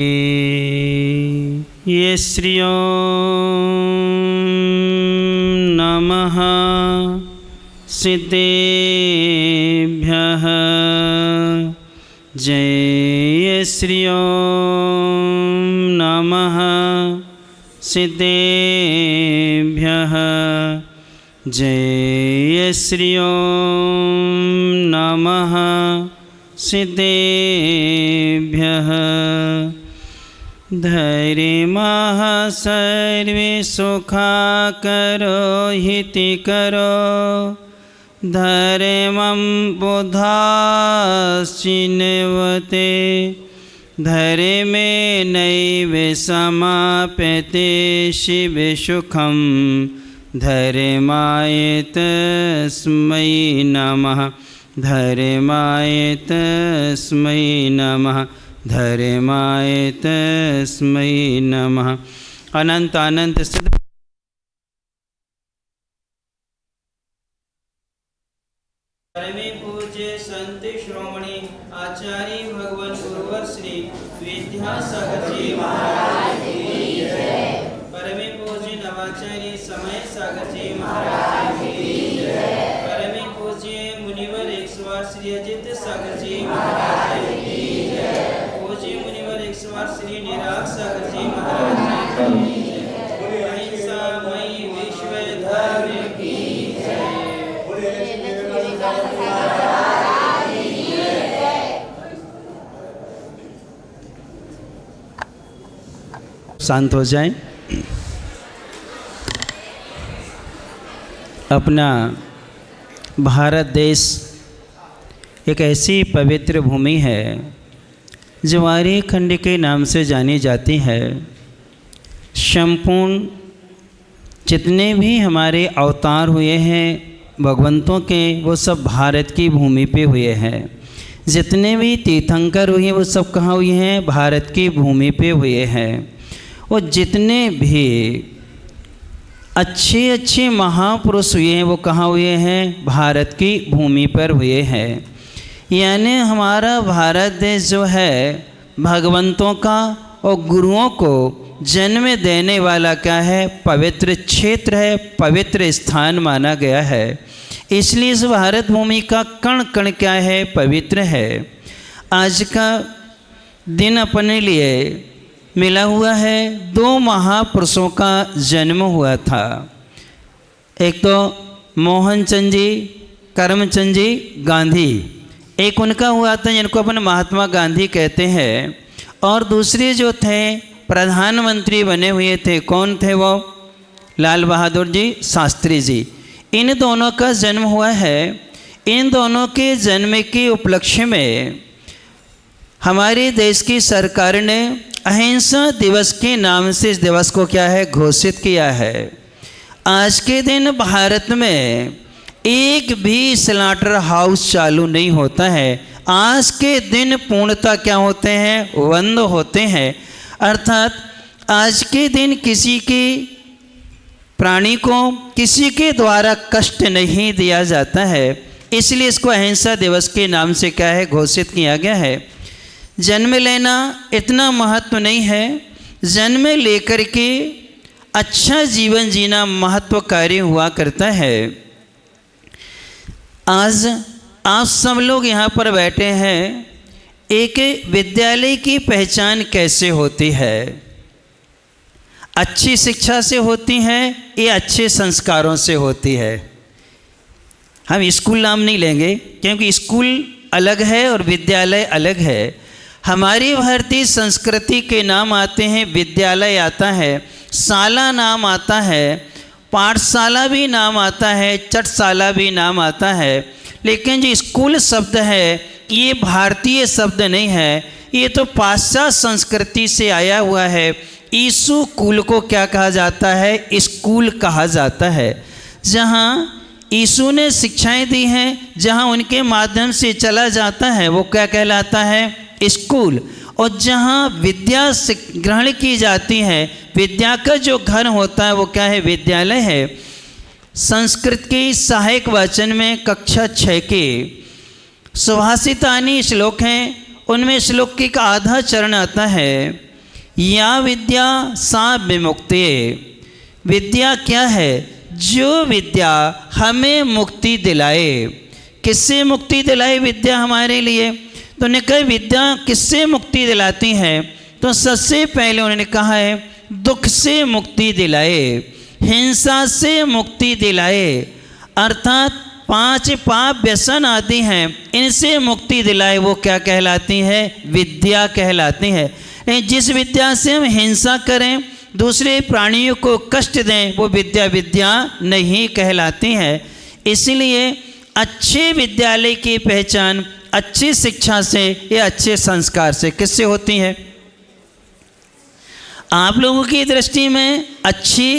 ये श्रियो नमः सिद्धेभ्यः जय श्रियो नमः सिद्धेभ्यः जय श्रियो नमः सिद्धेभ्यः धैर्यमः सर्वे सुखाकरो हिति करो धर्मं बुधाश्चिन्वते धर्मे नैव समाप्यते शिव सुखं धर्माय तस्मै नमः धर्माय तस्मै नमः धर्माय तस्मै नमः। अनंत अनंत सिद्ध परमे पूज्य संत श्रोमणी आचार्य भगवान गुरुवर श्री विद्यासागर जी महाराज की जय। परमे पूज्य नवाचार्य समय सागर जी महाराज की जय। परमे पूज्य मुनिवर 108 श्री अजित सागर जी महाराज की जय। पूज्य मुनिवर 108 श्री निराग सागर जी महाराज की जय। अहिंसा मई विश्व धर्म की जय। शांत हो जाएं। अपना भारत देश एक ऐसी पवित्र भूमि है जो आर्य खंड के नाम से जानी जाती है। संपूर्ण जितने भी हमारे अवतार हुए हैं भगवंतों के वो सब भारत की भूमि पे हुए हैं। जितने भी तीर्थंकर हुए वो सब कहाँ हुए हैं? भारत की भूमि पे हुए हैं। और जितने भी अच्छे अच्छे महापुरुष हुए हैं वो कहाँ हुए हैं? भारत की भूमि पर हुए हैं। यानी हमारा भारत देश जो है भगवंतों का और गुरुओं को जन्म देने वाला क्या है? पवित्र क्षेत्र है, पवित्र स्थान माना गया है। इसलिए इस भारत भूमि का कण कण क्या है? पवित्र है। आज का दिन अपने लिए मिला हुआ है। दो महापुरुषों का जन्म हुआ था। एक तो मोहनचंद जी करमचंद जी गांधी, एक उनका हुआ था जिनको अपन महात्मा गांधी कहते हैं। और दूसरे जो थे प्रधानमंत्री बने हुए थे, कौन थे वो? लाल बहादुर जी शास्त्री जी। इन दोनों का जन्म हुआ है। इन दोनों के जन्म के उपलक्ष्य में हमारे देश की सरकार ने अहिंसा दिवस के नाम से इस दिवस को क्या है? घोषित किया है। आज के दिन भारत में एक भी स्लॉटर हाउस चालू नहीं होता है। आज के दिन पूर्णतः क्या होते हैं? बंद होते हैं। अर्थात आज के दिन किसी के प्राणी को किसी के द्वारा कष्ट नहीं दिया जाता है। इसलिए इसको अहिंसा दिवस के नाम से क्या है? घोषित किया गया है। जन्म लेना इतना महत्व नहीं है। जन्म लेकर के अच्छा जीवन जीना महत्वकारी हुआ करता है। आज आप सब लोग यहाँ पर बैठे हैं। एक विद्यालय की पहचान कैसे होती है? अच्छी शिक्षा से होती है या अच्छे संस्कारों से होती है? हम स्कूल नाम नहीं लेंगे क्योंकि स्कूल अलग है और विद्यालय अलग है। हमारी भारतीय संस्कृति के नाम आते हैं, विद्यालय आता है, शाला नाम आता है, पाठशाला भी नाम आता है, चटशाला भी नाम आता है। लेकिन जो स्कूल शब्द है ये भारतीय शब्द नहीं है, ये तो पाश्चात्य संस्कृति से आया हुआ है। यीशु कुल को क्या कहा जाता है? स्कूल कहा जाता है। जहाँ यीशु ने शिक्षाएं दी हैं, जहाँ उनके माध्यम से चला जाता है वो क्या कहलाता है? स्कूल। और जहाँ विद्या ग्रहण की जाती है, विद्या का जो घर होता है वो क्या है? विद्यालय है। संस्कृत के सहायक वाचन में कक्षा 6 के सुभाषितानी श्लोक हैं। उनमें श्लोक के एक आधा चरण आता है या विद्या सा विमुक्ति। विद्या क्या है? जो विद्या हमें मुक्ति दिलाए। किससे मुक्ति दिलाए विद्या हमारे लिए? तो उन्होंने कहा विद्या किससे मुक्ति दिलाती है? तो सबसे पहले उन्होंने कहा है दुख से मुक्ति दिलाए, हिंसा से मुक्ति दिलाए, अर्थात 5 पाप व्यसन आदि हैं इनसे मुक्ति दिलाए। वो क्या कहलाती है? विद्या कहलाती है। जिस विद्या से हम हिंसा करें, दूसरे प्राणियों को कष्ट दें, वो विद्या नहीं कहलाती है। इसलिए अच्छे विद्यालय की पहचान अच्छी शिक्षा से या अच्छे संस्कार से किससे होती है? आप लोगों की दृष्टि में अच्छी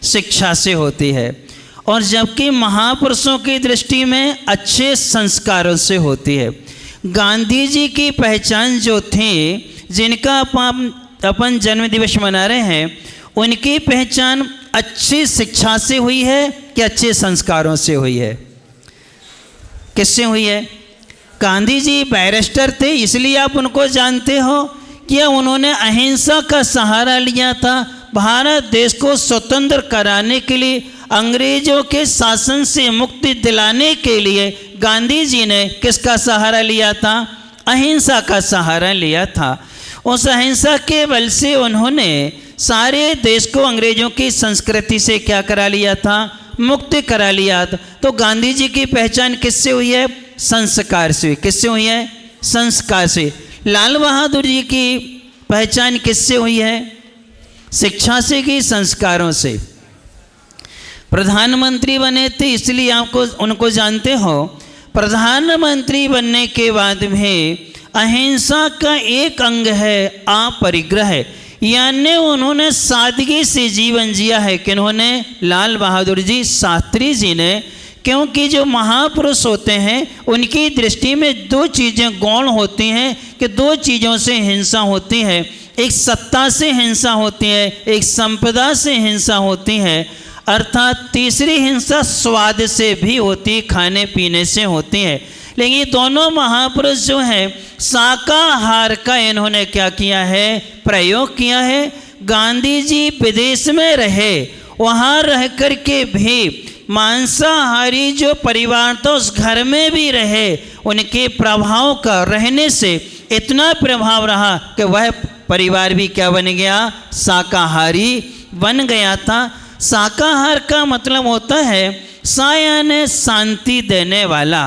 शिक्षा से होती है, और जबकि महापुरुषों की दृष्टि में अच्छे संस्कारों से होती है। गांधी जी की पहचान जो थी, जिनका अपन जन्म दिवस मना रहे हैं, उनकी पहचान अच्छी शिक्षा से हुई है कि अच्छे संस्कारों से हुई है? किससे हुई है? गांधी जी बैरिस्टर थे, इसलिए आप उनको जानते हो। क्या उन्होंने अहिंसा का सहारा लिया था? भारत देश को स्वतंत्र कराने के लिए, अंग्रेजों के शासन से मुक्ति दिलाने के लिए गांधी जी ने किसका सहारा लिया था? अहिंसा का सहारा लिया था। उस अहिंसा के बल से उन्होंने सारे देश को अंग्रेजों की संस्कृति से क्या करा लिया था? मुक्त करा लिया था। तो गांधी जी की पहचान किससे हुई है? संस्कार से। किससे हुई है? संस्कार से। लाल बहादुर जी की पहचान किससे हुई है? शिक्षा से कि संस्कारों से? प्रधानमंत्री बने थे इसलिए आपको उनको जानते हो। प्रधानमंत्री बनने के बाद भी अहिंसा का एक अंग है अपरिग्रह, यानी उन्होंने सादगी से जीवन जिया है। किन्होंने? लाल बहादुर जी शास्त्री जी ने। क्योंकि जो महापुरुष होते हैं उनकी दृष्टि में 2 चीज़ें गौण होती हैं कि 2 चीज़ों से हिंसा होती है। एक सत्ता से हिंसा होती है, एक संपदा से हिंसा होती है, अर्थात तीसरी हिंसा स्वाद से भी होती है, खाने पीने से होती है। लेकिन ये दोनों महापुरुष जो हैं शाकाहार का इन्होंने क्या किया है? प्रयोग किया है। गांधी जी विदेश में रहे, वहाँ रह कर के भी मांसाहारी जो परिवार था उस घर में भी रहे। उनके प्रभाव का रहने से इतना प्रभाव रहा कि वह परिवार भी क्या बन गया? शाकाहारी बन गया था। शाकाहार का मतलब होता है सा यानी शांति देने वाला,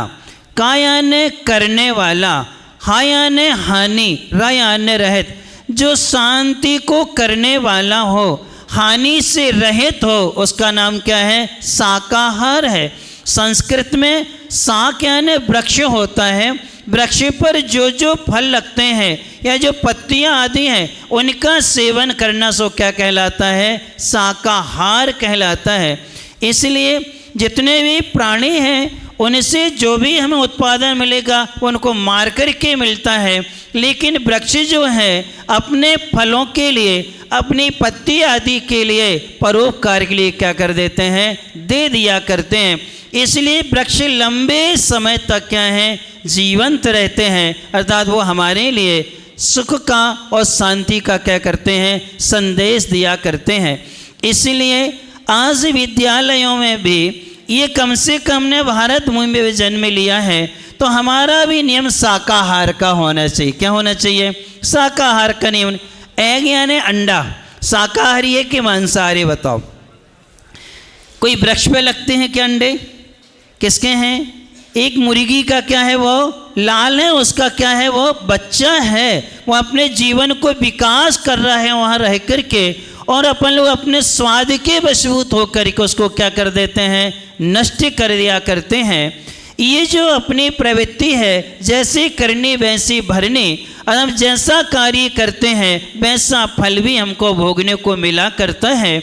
का यानी करने वाला, हा यानी हानि, रा यानी रहित। जो शांति को करने वाला हो, हानि से रहित हो, उसका नाम क्या है? शाकाहार है। संस्कृत में शाक यानी वृक्ष होता है। वृक्ष पर जो जो फल लगते हैं या जो पत्तियां आदि हैं उनका सेवन करना सो क्या कहलाता है? शाकाहार कहलाता है। इसलिए जितने भी प्राणी हैं उनसे जो भी हमें उत्पादन मिलेगा उनको मार कर के मिलता है, लेकिन वृक्ष जो है अपने फलों के लिए, अपनी पत्ती आदि के लिए, परोपकार के लिए क्या कर देते हैं? दे दिया करते हैं। इसलिए वृक्ष लंबे समय तक क्या हैं? जीवंत रहते हैं, अर्थात वो हमारे लिए सुख का और शांति का क्या करते हैं? संदेश दिया करते हैं। इसलिए आज विद्यालयों में भी ये कम से कम ने भारत भूमि में जन्म लिया है, तो हमारा भी नियम शाकाहार का होना चाहिए। क्या होना चाहिए? शाकाहार का नियम। एग यानी अंडा, शाकाहारी है कि मांसाहारी? बताओ। कोई वृक्ष पे लगते हैं क्या अंडे? किसके हैं? एक मुर्गी का क्या है? वो लाल है, उसका क्या है? वो बच्चा है। वो अपने जीवन को विकास कर रहा है वहाँ रह कर के, और अपन लोग अपने स्वाद के वशीभूत होकर के उसको क्या कर देते हैं? नष्ट कर दिया करते हैं। ये जो अपनी प्रवृत्ति है, जैसे करनी वैसी भरनी, और हम जैसा कार्य करते हैं वैसा फल भी हमको भोगने को मिला करता है।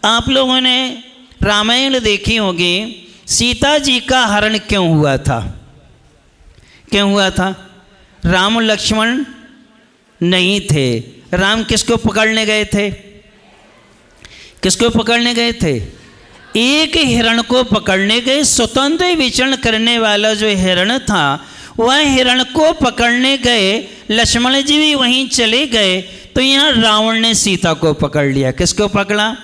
आप लोगों ने रामायण देखी होगी। सीता जी का हरण क्यों हुआ था? क्यों हुआ था? राम लक्ष्मण नहीं थे। राम किसको पकड़ने गए थे? किसको पकड़ने गए थे? एक हिरण को पकड़ने गए। स्वतंत्र विचरण करने वाला जो हिरण था वह हिरण को पकड़ने गए। लक्ष्मण जी भी वहीं चले गए तो यहाँ रावण ने सीता को पकड़ लिया। किसको पकड़ा?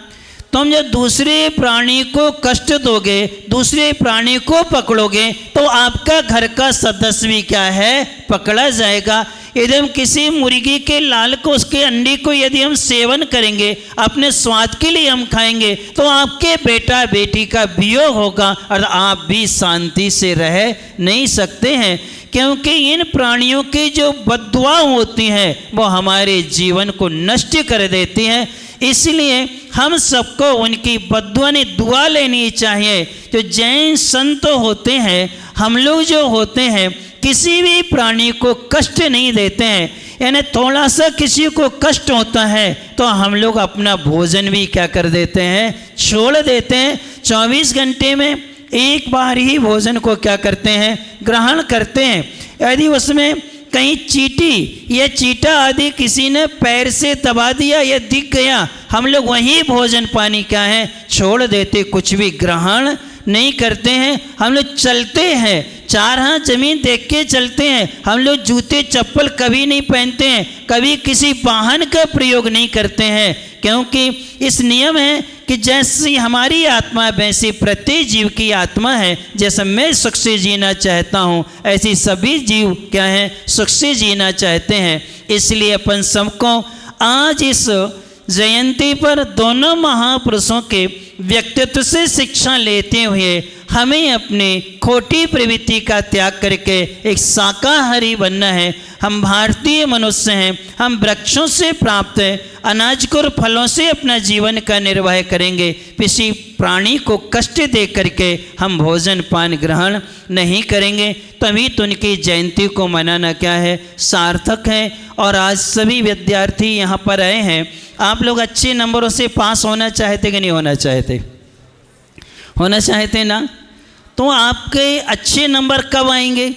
तुम जब दूसरे प्राणी को कष्ट दोगे, दूसरे प्राणी को पकड़ोगे, तो आपका घर का सदस्य भी क्या है? पकड़ा जाएगा। यदि हम किसी मुर्गी के लाल को, उसके अंडे को यदि हम सेवन करेंगे, अपने स्वाद के लिए हम खाएंगे, तो आपके बेटा बेटी का वियोग होगा और आप भी शांति से रह नहीं सकते हैं, क्योंकि इन प्राणियों की जो बद्दुआ होती है वो हमारे जीवन को नष्ट कर देती है। इसलिए हम सबको उनकी बद्दुआ ने दुआ लेनी चाहिए। जो जैन संत होते हैं, हम लोग जो होते हैं, किसी भी प्राणी को कष्ट नहीं देते हैं। यानी थोड़ा सा किसी को कष्ट होता है तो हम लोग अपना भोजन भी क्या कर देते हैं? छोड़ देते हैं। 24 घंटे में एक बार ही भोजन को क्या करते हैं? ग्रहण करते हैं। यदि उसमें कहीं चींटी या चीटा आदि किसी ने पैर से दबा दिया या दिख गया, हम लोग वही भोजन पानी क्या है? छोड़ देते, कुछ भी ग्रहण नहीं करते हैं। हम लोग चलते हैं, 4 हाथ जमीन देख के चलते हैं। हम लोग जूते चप्पल कभी नहीं पहनते हैं, कभी किसी वाहन का प्रयोग नहीं करते हैं, क्योंकि इस नियम है कि जैसी हमारी आत्मा है वैसी प्रत्येक जीव की आत्मा है। जैसा मैं सुख से जीना चाहता हूँ, ऐसी सभी जीव क्या है? सुख से जीना चाहते हैं। इसलिए अपन सबको आज इस जयंती पर दोनों महापुरुषों के व्यक्तित्व से शिक्षा लेते हुए हमें अपनी खोटी प्रवृत्ति का त्याग करके एक शाकाहारी बनना है। हम भारतीय मनुष्य हैं, हम वृक्षों से प्राप्त अनाज को और फलों से अपना जीवन का निर्वाह करेंगे। किसी प्राणी को कष्ट दे करके हम भोजन पान ग्रहण नहीं करेंगे। तभी तो उनकी जयंती को मनाना क्या है? सार्थक है। और आज सभी विद्यार्थी यहाँ पर आए हैं। आप लोग अच्छे नंबरों से पास होना चाहते कि नहीं होना चाहते? होना चाहते ना? तो आपके अच्छे नंबर कब आएंगे?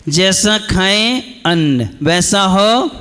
जैसा खाएं अन्न वैसा हो,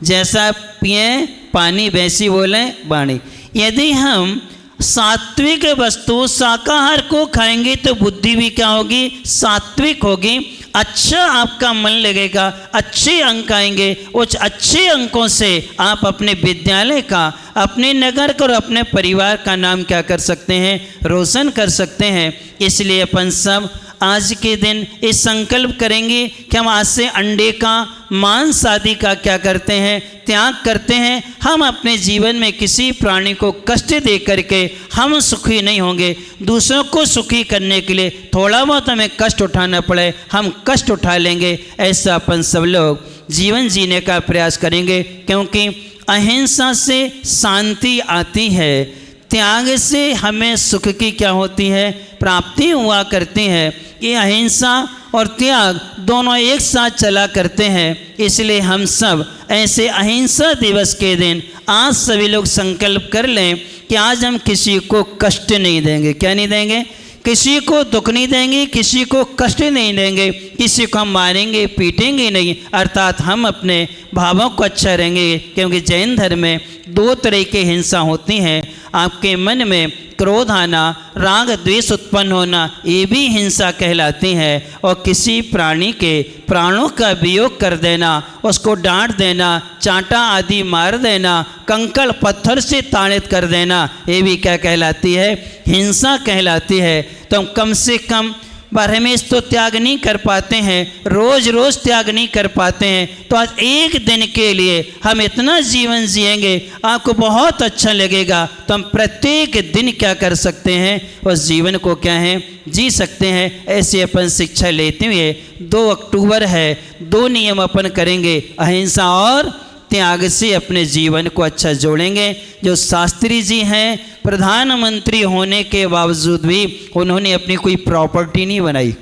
जैसा पिए पानी वैसी बोले वाणी। यदि हम सात्विक वस्तु शाकाहार को खाएंगे तो बुद्धि भी क्या होगी? सात्विक होगी। अच्छा आपका मन लगेगा, अच्छे अंक आएंगे। उस अच्छे अंकों से आप अपने विद्यालय का, अपने नगर का और अपने परिवार का नाम क्या कर सकते हैं? रोशन कर सकते हैं। इसलिए अपन सब आज के दिन इस संकल्प करेंगे कि हम आज से अंडे का, मांस आदि का क्या करते हैं? त्याग करते हैं। हम अपने जीवन में किसी प्राणी को कष्ट दे करके हम सुखी नहीं होंगे। दूसरों को सुखी करने के लिए थोड़ा बहुत हमें कष्ट उठाना पड़े, हम कष्ट उठा लेंगे। ऐसा अपन सब लोग जीवन जीने का प्रयास करेंगे, क्योंकि अहिंसा से शांति आती है, त्याग से हमें सुख की क्या होती है? प्राप्ति हुआ करती है। ये अहिंसा और त्याग दोनों एक साथ चला करते हैं। इसलिए हम सब ऐसे अहिंसा दिवस के दिन आज सभी लोग संकल्प कर लें कि आज हम किसी को कष्ट नहीं देंगे। क्या नहीं देंगे? किसी को दुख नहीं देंगे, किसी को कष्ट नहीं देंगे, किसी को हम मारेंगे पीटेंगे नहीं। अर्थात हम अपने भावों को अच्छा रहेंगे, क्योंकि जैन धर्म में 2 तरह की हिंसा होती हैं। आपके मन में क्रोध आना, राग द्वेष उत्पन्न होना, ये भी हिंसा कहलाती है। और किसी प्राणी के प्राणों का वियोग कर देना, उसको डांट देना, चांटा आदि मार देना, कंकड़ पत्थर से ताड़ित कर देना, ये भी क्या कहलाती है? हिंसा कहलाती है। तो हम कम से कम बरहमेश तो त्याग नहीं कर पाते हैं, रोज रोज त्याग नहीं कर पाते हैं, तो आज एक दिन के लिए हम इतना जीवन जिएंगे, आपको बहुत अच्छा लगेगा। तो हम प्रत्येक दिन क्या कर सकते हैं? उस जीवन को क्या है? जी सकते हैं। ऐसे अपन शिक्षा लेते हुए 2 अक्टूबर है, 2 नियम अपन करेंगे, अहिंसा और त्याग से अपने जीवन को अच्छा जोड़ेंगे। जो शास्त्री जी हैं, प्रधानमंत्री होने के बावजूद भी उन्होंने अपनी कोई प्रॉपर्टी नहीं बनाई।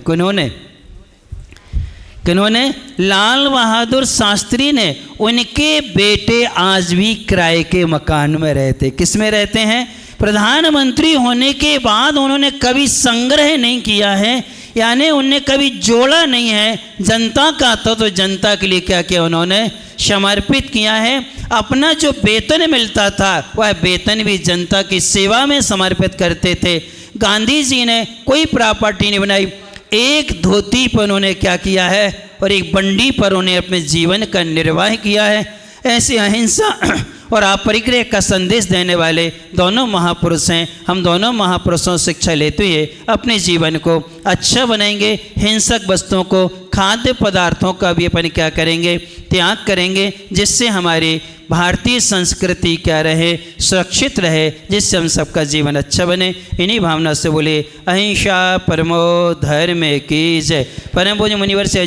किन्होंने? लाल बहादुर शास्त्री ने। उनके बेटे आज भी किराए के मकान में रहते। किस में रहते हैं? प्रधानमंत्री होने के बाद उन्होंने कभी संग्रह नहीं किया है, यानी उन्हें कभी जोड़ा नहीं है। जनता का तो जनता के लिए क्या किया? उन्होंने समर्पित किया है। अपना जो वेतन मिलता था वह वेतन भी जनता की सेवा में समर्पित करते थे। गांधी जी ने कोई प्रॉपर्टी नहीं बनाई, एक धोती पर उन्होंने क्या किया है और एक बंडी पर उन्हें अपने जीवन का निर्वाह किया है। ऐसी अहिंसा और अपरिग्रह का संदेश देने वाले दोनों महापुरुष हैं। हम दोनों महापुरुषों से शिक्षा लेते हुए अपने जीवन को अच्छा बनाएंगे। हिंसक वस्तुओं को, खाद्य पदार्थों का भी अपन क्या करेंगे, त्याग करेंगे, जिससे हमारी भारतीय संस्कृति क्या रहे, सुरक्षित रहे, जिससे हम सबका जीवन अच्छा बने। इन्हीं भावना से बोले अहिंसा परमो धर्म की जय। परम पूज्य मुनिवर से